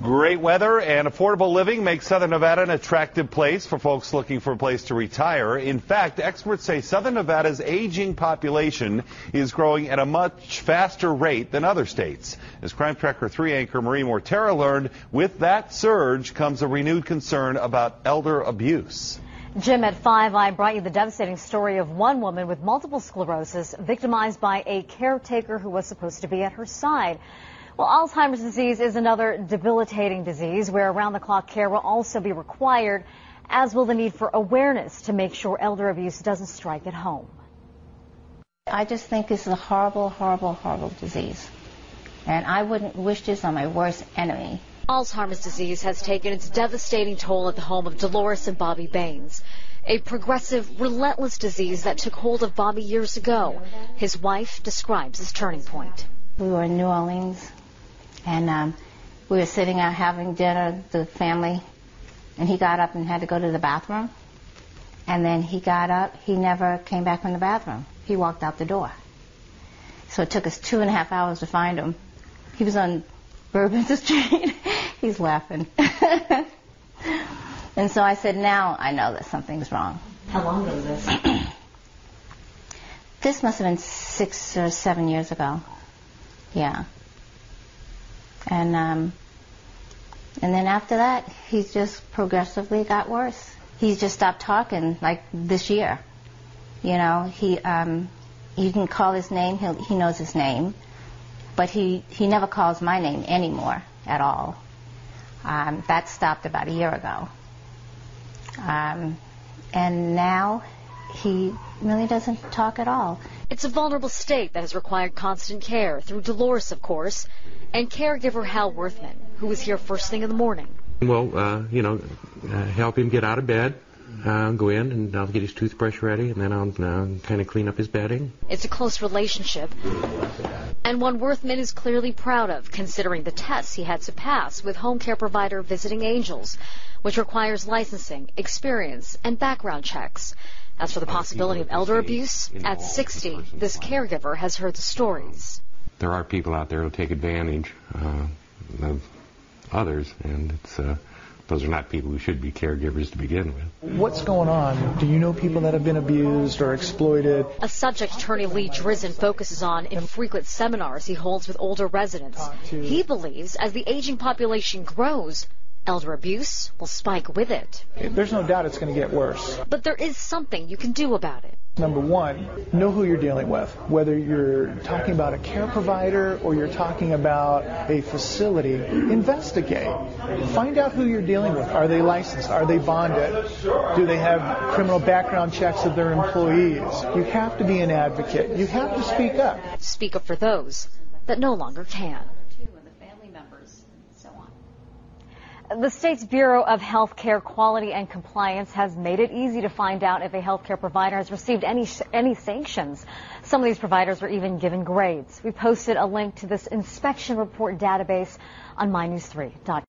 Great weather and affordable living makes Southern Nevada an attractive place for folks looking for a place to retire. In fact, experts say Southern Nevada's aging population is growing at a much faster rate than other states. As Crime Tracker 3 anchor Marie Mortera learned, with that surge comes a renewed concern about elder abuse. Jim, at 5, I brought you the devastating story of one woman with multiple sclerosis victimized by a caretaker who was supposed to be at her side. Well, Alzheimer's disease is another debilitating disease where around-the-clock care will also be required, as will the need for awareness to make sure elder abuse doesn't strike at home. I just think it's a horrible, horrible, horrible disease. And I wouldn't wish this on my worst enemy. Alzheimer's disease has taken its devastating toll at the home of Dolores and Bobby Baines, a progressive, relentless disease that took hold of Bobby years ago. His wife describes his turning point. We were in New Orleans. And we were sitting out having dinner, the family, and he got up and had to go to the bathroom. And then he got up, he never came back from the bathroom. He walked out the door. So it took us 2.5 hours to find him. He was on Bourbon Street. He's laughing. And so I said, now I know that something's wrong. How long ago was this? This must have been 6 or 7 years ago. Yeah. And then after that, he just progressively got worse. He's just stopped talking, like this year. You know, you can call his name, he knows his name, but he never calls my name anymore at all. That stopped about a year ago. And now he really doesn't talk at all. It's a vulnerable state that has required constant care through Dolores, of course, and caregiver Hal Worthman, who was here first thing in the morning. Well, help him get out of bed, go in and I'll get his toothbrush ready, and then I'll kind of clean up his bedding. It's a close relationship, and one Worthman is clearly proud of, considering the tests he had to pass with home care provider Visiting Angels, which requires licensing, experience, and background checks. As for the possibility of elder abuse, at 60, this caregiver has heard the stories. There are people out there who take advantage of others, and those are not people who should be caregivers to begin with. What's going on? Do you know people that have been abused or exploited? A subject attorney Lee Drizzen focuses on in frequent seminars he holds with older residents. He believes as the aging population grows, elder abuse will spike with it. There's no doubt it's going to get worse. But there is something you can do about it. Number one, know who you're dealing with. Whether you're talking about a care provider or you're talking about a facility, investigate. Find out who you're dealing with. Are they licensed? Are they bonded? Do they have criminal background checks of their employees? You have to be an advocate. You have to speak up. Speak up for those that no longer can. The state's Bureau of Health Care Quality and Compliance has made it easy to find out if a health care provider has received any sanctions. Some of these providers were even given grades. We posted a link to this inspection report database on mynews3.com.